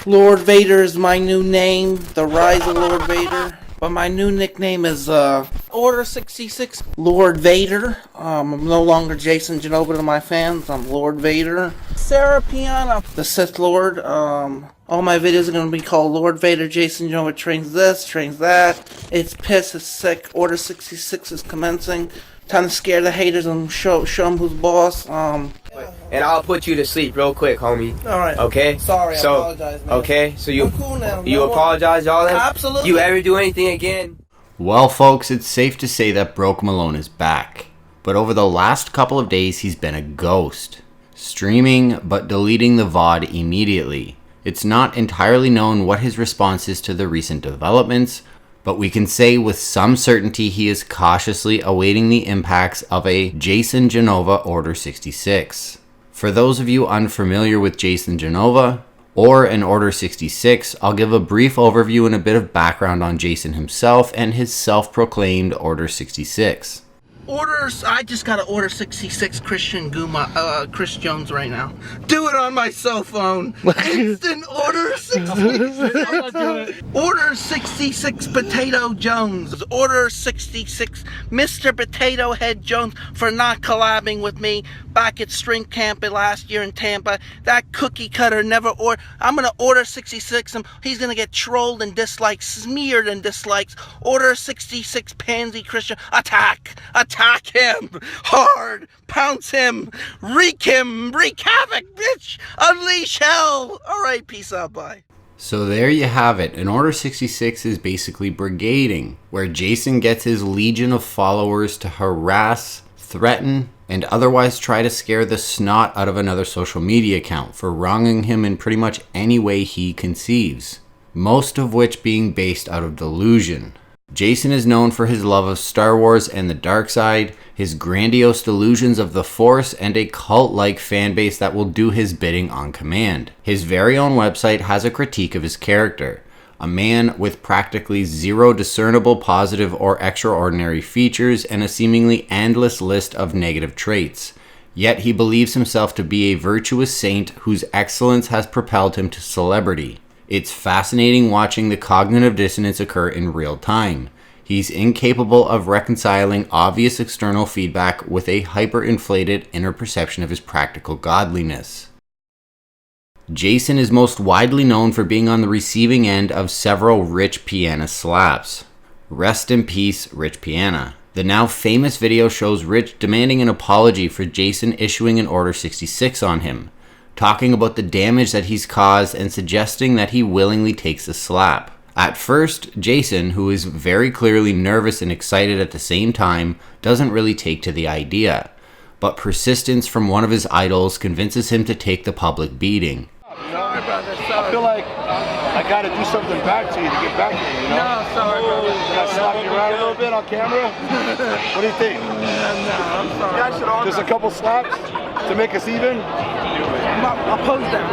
Lord Vader is my new name, the Rise of Lord Vader. But my new nickname is Order 66 Lord Vader. I'm no longer Jason Genova to my fans. I'm Lord Vader. Sarah Piana, the Sith Lord. All my videos are going to be called Lord Vader, Jason Genova trains this, trains that. It's piss, it's sick. Order 66 is commencing. Time to scare the haters and show them who's boss. And I'll put you to sleep real quick, homie. Alright. Okay? Sorry, I apologize, man. Okay, so you, I'm cool now. you apologize, y'all? Absolutely. You ever do anything again? Well, folks, it's safe to say that Broke Malone is back. But over the last couple of days, he's been a ghost. Streaming, but deleting the VOD immediately. It's not entirely known what his response is to the recent developments, but we can say with some certainty he is cautiously awaiting the impacts of a Jason Genova Order 66. For those of you unfamiliar with Jason Genova, or an Order 66, I'll give a brief overview and a bit of background on Jason himself and his self-proclaimed Order 66. Orders, I just got to order 66 Chris Jones right now. Do it on my cell phone. Instant order 66. Order 66 Potato Jones. Order 66 Mr. Potato Head Jones for not collabing with me back at String Camp last year in Tampa. That cookie cutter never ordered. I'm going to order 66 him. He's going to get trolled and dislikes, smeared and dislikes. Order 66 Pansy Christian. Attack him hard, pounce him, wreak havoc, bitch, unleash hell. All right, peace out, bye. So there you have it. An Order 66 is basically brigading, where Jason gets his legion of followers to harass, threaten, and otherwise try to scare the snot out of another social media account for wronging him in pretty much any way he conceives, most of which being based out of delusion. Jason is known for his love of Star Wars and the dark side, his grandiose delusions of the Force, and a cult-like fanbase that will do his bidding on command. His very own website has a critique of his character, a man with practically zero discernible positive or extraordinary features and a seemingly endless list of negative traits. Yet he believes himself to be a virtuous saint whose excellence has propelled him to celebrity. It's fascinating watching the cognitive dissonance occur in real time. He's incapable of reconciling obvious external feedback with a hyperinflated inner perception of his practical godliness. Jason is most widely known for being on the receiving end of several Rich Piana slaps. Rest in peace, Rich Piana. The now famous video shows Rich demanding an apology for Jason issuing an Order 66 on him, talking about the damage that he's caused and suggesting that he willingly takes a slap. At first, Jason, who is very clearly nervous and excited at the same time, doesn't really take to the idea, but persistence from one of his idols convinces him to take the public beating. I feel like I gotta do something back to you to get back to you, you know? No, sorry, brother. Can I slap you around a little bit on camera? What do you think? No, I'm sorry. Just a couple slaps to make us even? I'll pose that.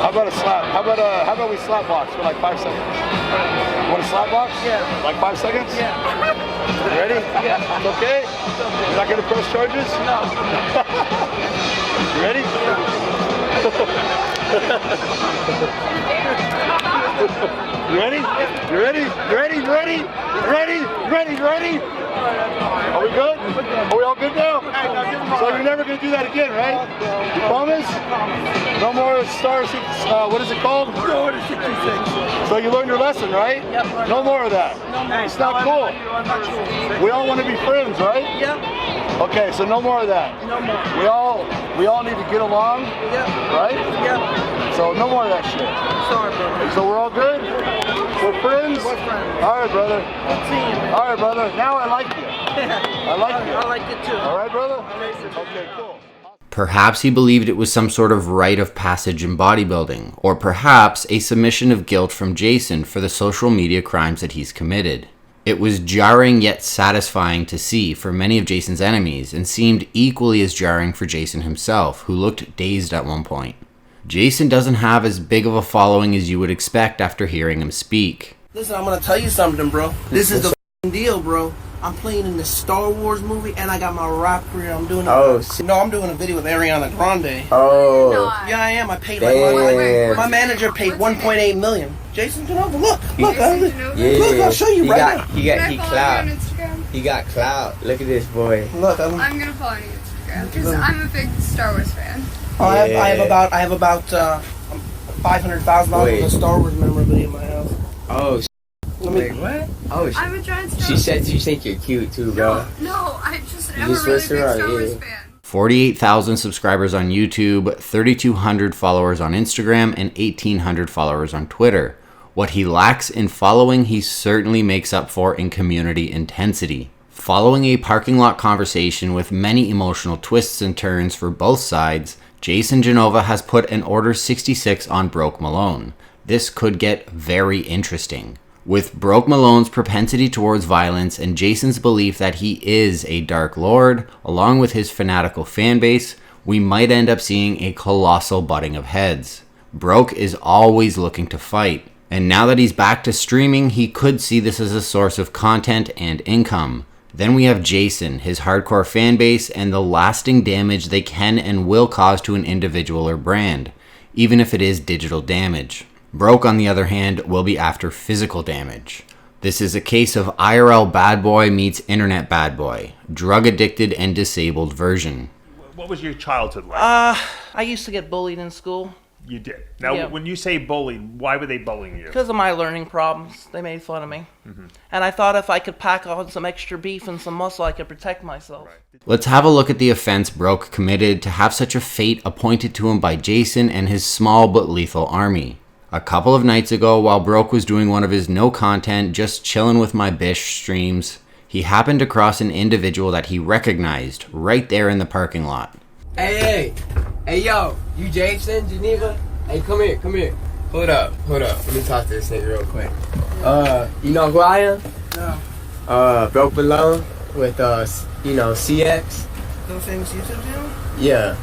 How about a slap? How about we slap box for like 5 seconds? You want a slap box? Yeah. Like 5 seconds? Yeah. You ready? Yeah. It's okay? You're not gonna press charges? No. You ready? You ready? You ready? You ready? You ready? You ready? You ready? You ready? Are we good? Are we all good now? So you're never gonna do that again, right? You promise? No more Star 6, what is it called? Order 66. So you learned your lesson, right? Yep. No more of that. It's not cool. I'm not cool. We all want to be friends, right? Yep. Okay, so no more of that. No more. We all need to get along, Yep. right? Yep. So no more of that shit. Sorry, brother. So we're all good? We're friends? We're friends. All right, brother. Good seeing you, man. All right, brother. Now I like you. I like you. I like it too. All right, brother? Okay, cool. Perhaps he believed it was some sort of rite of passage in bodybuilding, or perhaps a submission of guilt from Jason for the social media crimes that he's committed. It was jarring yet satisfying to see for many of Jason's enemies, and seemed equally as jarring for Jason himself, who looked dazed at one point. Jason doesn't have as big of a following as you would expect after hearing him speak. Listen, I'm gonna tell you something, bro. This is the deal, bro. I'm playing in the Star Wars movie, and I got my rap career. I'm doing. Oh, shit. No, I'm doing a video with Ariana Grande. Oh. Yeah, I am. I paid Damn. my manager paid 1.8 million. Jason Genova, look, Yeah. look, I'll show you He right got, now. he clout. He got clout. Look at this boy. Look, I'm gonna follow you on Instagram because I'm a big Star Wars fan. I have about $500,000 worth of Star Wars memorabilia in my house. Oh, Wait, what? Oh, I'm a giant Star she said you think you're cute too, bro. No, I just am a just really big switched her Star out, Wars yeah. fan. 48,000 subscribers on YouTube, 3,200 followers on Instagram, and 1,800 followers on Twitter. What he lacks in following, he certainly makes up for in community intensity. Following a parking lot conversation with many emotional twists and turns for both sides, Jason Genova has put an Order 66 on Broke Malone. This could get very interesting. With Broke Malone's propensity towards violence and Jason's belief that he is a Dark Lord, along with his fanatical fanbase, we might end up seeing a colossal butting of heads. Broke is always looking to fight, and now that he's back to streaming, he could see this as a source of content and income. Then we have Jason, his hardcore fanbase, and the lasting damage they can and will cause to an individual or brand, even if it is digital damage. Broke, on the other hand, will be after physical damage. This is a case of IRL bad boy meets internet bad boy, drug addicted and disabled version. What was your childhood like? I used to get bullied in school You did. Now, Yeah. when you say bullied, why were they bullying you? because of my learning problems. They made fun of me. And I thought if I could pack on some extra beef and some muscle, I could protect myself. Let's have a look at the offense Broke committed to have such a fate appointed to him by Jason and his small but lethal army. A couple of nights ago, while Broke was doing one of his no content, just chillin' with my bish streams, he happened across an individual that he recognized right there in the parking lot. Hey, yo, you Jason Geneva? Hey, come here. Hold up. Let me talk to this nigga real quick. You know who I am? No. Broke Malone with, CX. The famous YouTube channel? Yeah.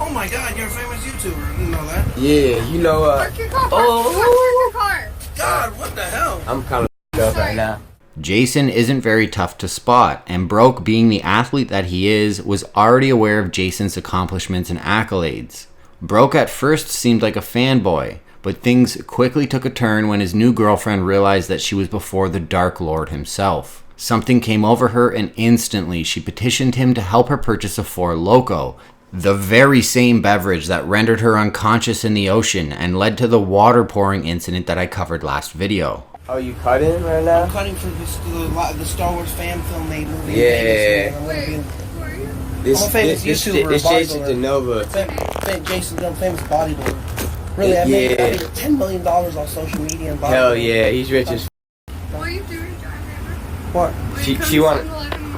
Oh my god, you're a famous YouTuber. I didn't know that. Yeah, you know, Park your car. Park your car. God, what the hell? I'm kind of up right now. Jason isn't very tough to spot, and Broke, being the athlete that he is, was already aware of Jason's accomplishments and accolades. Broke at first seemed like a fanboy, but things quickly took a turn when his new girlfriend realized that she was before the Dark Lord himself. Something came over her, and instantly she petitioned him to help her purchase a Four Loko, the very same beverage that rendered her unconscious in the ocean and led to the water pouring incident that I covered last video. Oh, you cutting right now? I'm cutting for the Star Wars fan film made movie. Yeah. Wait, who are you? This I'm a famous YouTuber, It's Jason bodybuilder. Genova. Jason Genova, famous bodybuilder. Really, I made $10 million on social media and bodybuilding. Hell yeah, he's rich as What are you doing, John Hammer? What? Will She- you come she to want- 7-Eleven?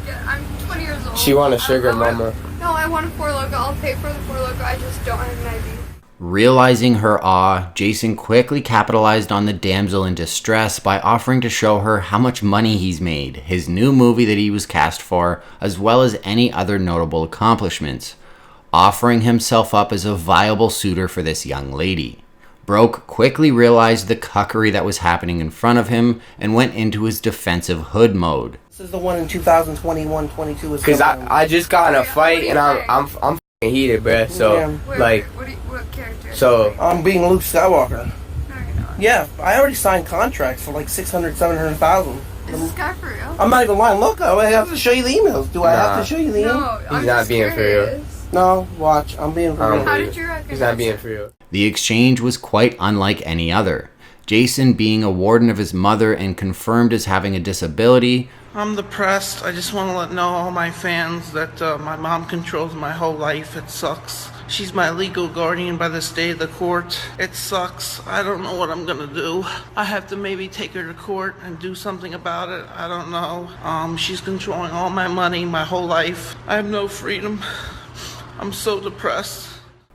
Yeah, I'm 20 years old. She want a sugar mama. No, I want a Four Loko. I'll pay for the Four Loko. I just don't have an ID. Realizing her awe, Jason quickly capitalized on the damsel in distress by offering to show her how much money he's made, his new movie that he was cast for, as well as any other notable accomplishments, offering himself up as a viable suitor for this young lady. Broke quickly realized the cuckery that was happening in front of him and went into his defensive hood mode. This is the one in 2021-22. Cause I just got in a fight and I'm f***ing heated, bruh. So Yeah. like, What character? so I'm being Luke Skywalker. No, you're not. Yeah, I already signed contracts for like 600, 700,000. Is this guy for real? I'm not even lying. Look, I have to show you the emails. Do I have Nah. to show you the emails? No, I'm He's not just being curious. No, watch. I'm being for real. How did you recognize? he's not being for real. The exchange was quite unlike any other. Jason, being a warden of his mother and confirmed as having a disability, I'm depressed. I just want to let know all my fans that my mom controls my whole life. It sucks. She's my legal guardian by the stay of the court. It sucks. I don't know what I'm gonna do. I have to maybe take her to court and do something about it. I don't know. She's controlling all my money, my whole life. I have no freedom. I'm so depressed.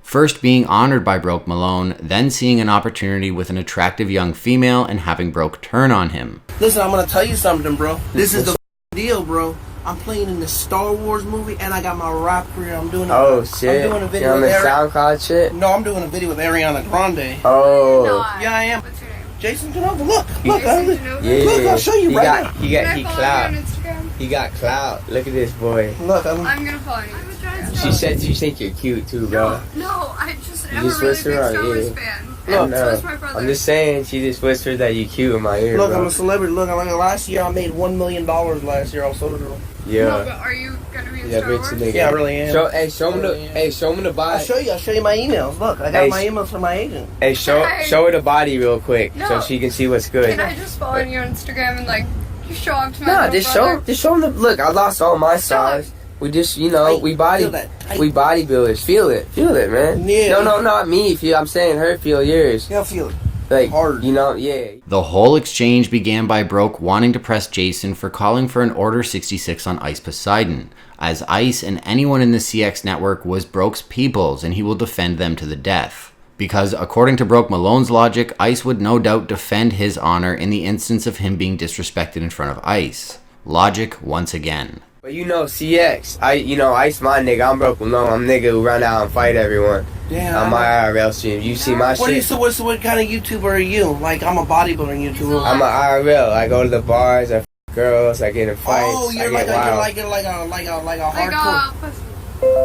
first being honored by Broke Malone, then seeing an opportunity with an attractive young female and having Broke turn on him. Listen, I'm gonna tell you something, bro. This is the deal, bro. I'm playing in the Star Wars movie, and I got my rap career. I'm doing. Oh shit. I'm doing a video You're on the with SoundCloud shit? No, I'm doing a video with Ariana Grande. Oh. Yeah, I am. What's your name? Jason Genova. Look, Jason look, Genova? Yeah. look. I'll show you he right got, now. He Can I got, he follow clout. you on Instagram? He got clout. Look at this boy. Look, I'm gonna follow you. She said you think you're cute too, bro. No, I just am a just really whisper big on Star Wars ear. fan. No, And so is my brother. I'm just saying, she just whispered that you cute in my ear, look, bro. I'm a celebrity. Look, last year I made $1 million last year on Soda Girl. Yeah. No, but are you gonna be in Yeah, Star rich Wars? nigga. Yeah, I really am. Show me the I'll body. show you my emails. Look, I got Hey, my emails from my agent. Hey, show her the body real quick so No. she can see what's good. Can I just follow you on Instagram and like just show off to my Nah, little brother? just show him the look. I lost all my size. We just, you know, Tight. we Feel that. Tight. bodybuilders. Feel it, man. Yeah. No, not me. I'm saying her. Feel yours. Yeah, I feel it. Like Hard. you know, yeah. The whole exchange began by Broke wanting to press Jason for calling for an Order 66 on Ice Poseidon, as Ice and anyone in the CX network was Broke's peoples and he will defend them to the death. Because according to Broke Malone's logic, Ice would no doubt defend his honor in the instance of him being disrespected in front of Ice. Logic once again. But you know, CX, Ice my nigga. I'm Broke Malone. I'm nigga who run out and fight everyone. Yeah. On my IRL stream. You see my What, shit? what kind of YouTuber are you? Like, I'm a bodybuilder YouTuber. I'm an IRL. I go to the bars, I f girls, I get in fights. Oh, you're I like get a, wild. you're like a Like hardcore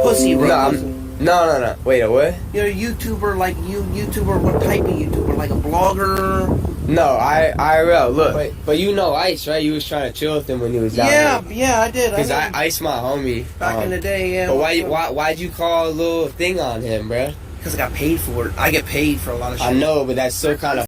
pussy, No, right? no. Wait, what? You're a YouTuber, like YouTuber. What type of YouTuber? Like a blogger? No, IRL. Look, but you know Ice, right? You was trying to chill with him when he was down here. Yeah, I did. Cause I know. Ice my homie. Back in the day, yeah. But why'd you call a little thing on him, bruh? Because I got paid for it. I get paid for a lot of shit. I know, but that's still kind of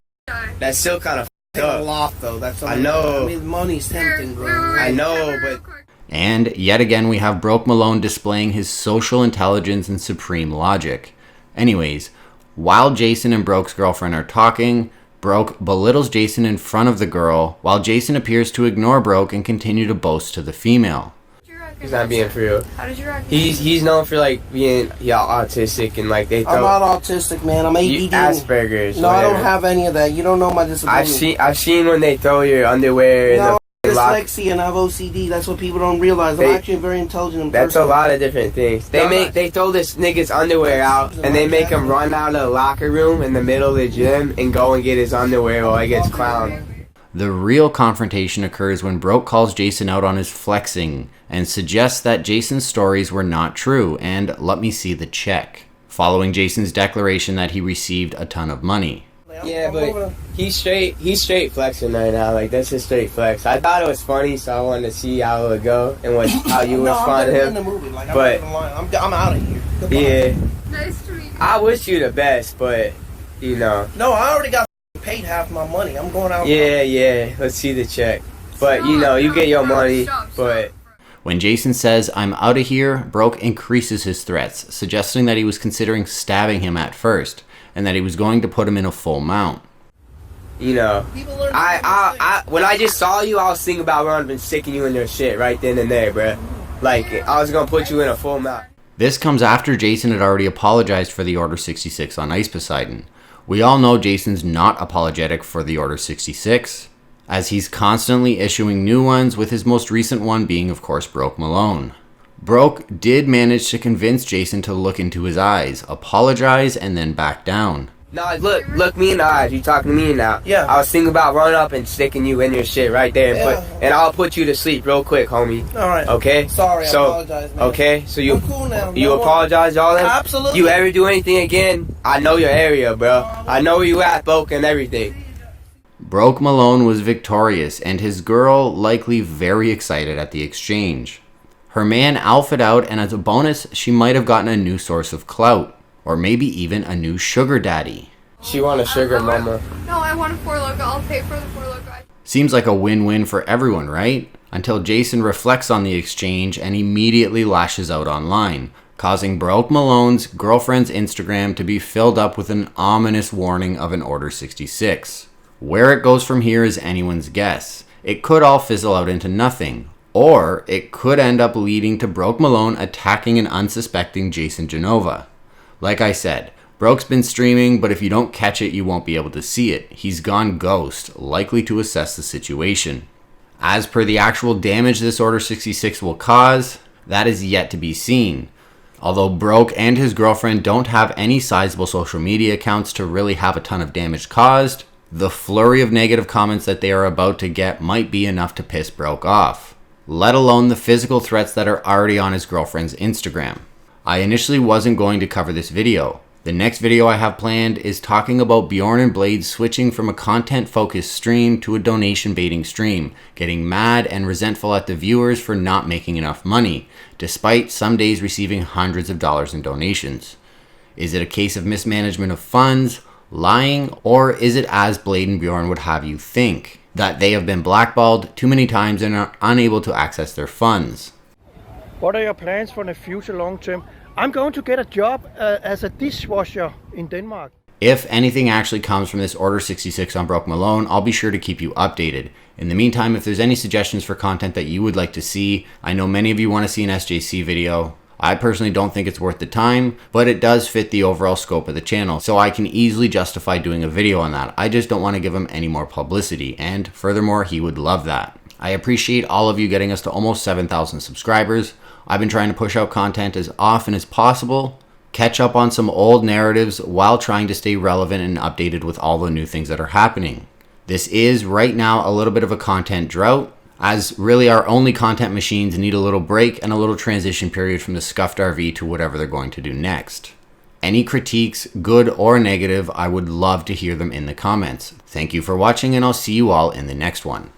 Take a lot though. That's I know. I mean, money's tempting, bro. I know, but And yet again we have Broke Malone displaying his social intelligence and supreme logic. Anyways, while Jason and Broke's girlfriend are talking, Broke belittles Jason in front of the girl, while Jason appears to ignore Broke and continue to boast to the female. he's not being for real. How did you recognize He's known for like being autistic and like they I'm throw not autistic, man. I'm ADD. Asperger's. No, I don't whatever. have any of that. You don't know my disability. I've seen when they throw your underwear in No, the lock. dyslexia and I have OCD. That's what people don't realize. I'm actually a very intelligent That's person. a lot of different things. They throw this nigga's underwear out and they make him run out of the locker room in the middle of the gym and go and get his underwear while he gets clowned. The real confrontation occurs when Broke calls Jason out on his flexing and suggests that Jason's stories were not true and let me see the check, following Jason's declaration that he received a ton of money. Yeah, but he's straight flexing right now. Like that's his straight flex. I thought it was funny, so I wanted to see how it would go and how you would respond to in the him. movie. Like, But- I'm out of here. Goodbye. Yeah, Nice to meet you. I wish you the best, but you know. No, I already got paid half my money. I'm going out. Yeah. Let's see the check. But you know, you get your money. But When Jason says, "I'm out of here," Broke increases his threats, suggesting that he was considering stabbing him at first, and that he was going to put him in a full mount. you know, People learn I when I just saw you, I was thinking about running and sticking you in your shit right then and there, bruh. Like I was gonna put you in a full mount. This comes after Jason had already apologized for the Order 66 on Ice Poseidon. We all know Jason's not apologetic for the Order 66, as he's constantly issuing new ones, with his most recent one being, of course, Broke Malone. Broke did manage to convince Jason to look into his eyes, apologize, and then back down. No, look me in the eyes. You talking to me now? Yeah. I was thinking about running up and sticking you in your shit right there, and I'll put you to sleep real quick, homie. All right. Okay. Sorry, I So apologize, man. okay, so you I'm cool now. you No, apologize, all that? Absolutely. You ever do anything again? I know your area, bro. I know where you at, Broke, and everything. Broke Malone was victorious, and his girl likely very excited at the exchange. Her man alphaed out, and as a bonus, she might have gotten a new source of clout, or maybe even a new sugar daddy. She want a sugar mama. No, I want a Four Loko. I'll pay for the Four Loko. Seems like a win-win for everyone, right? Until Jason reflects on the exchange and immediately lashes out online, causing Broke Malone's girlfriend's Instagram to be filled up with an ominous warning of an Order 66. Where it goes from here is anyone's guess. It could all fizzle out into nothing, or it could end up leading to Broke Malone attacking an unsuspecting Jason Genova. Like I said, Broke's been streaming, but if you don't catch it, you won't be able to see it. He's gone ghost, likely to assess the situation. As per the actual damage this Order 66 will cause, that is yet to be seen. Although Broke and his girlfriend don't have any sizable social media accounts to really have a ton of damage caused, the flurry of negative comments that they are about to get might be enough to piss Broke off. let alone the physical threats that are already on his girlfriend's Instagram. I initially wasn't going to cover this video. The next video I have planned is talking about Bjorn Blade switching from a content-focused stream to a donation-baiting stream, getting mad and resentful at the viewers for not making enough money, despite some days receiving hundreds of dollars in donations. Is it a case of mismanagement of funds, lying, or is it as Blade and Bjorn would have you think, that they have been blackballed too many times and are unable to access their funds? What are your plans for the future long term? I'm going to get a job as a dishwasher in Denmark. If anything actually comes from this Order 66 on Broke Malone, I'll be sure to keep you updated. In the meantime, if there's any suggestions for content that you would like to see, I know many of you want to see an SJC video. I personally don't think it's worth the time, but it does fit the overall scope of the channel, so I can easily justify doing a video on that. I just don't want to give him any more publicity, and furthermore, he would love that. I appreciate all of you getting us to almost 7,000 subscribers. I've been trying to push out content as often as possible, catch up on some old narratives while trying to stay relevant and updated with all the new things that are happening. This is right now a little bit of a content drought, as really our only content machines need a little break and a little transition period from the scuffed RV to whatever they're going to do next. Any critiques, good or negative, I would love to hear them in the comments. Thank you for watching, and I'll see you all in the next one.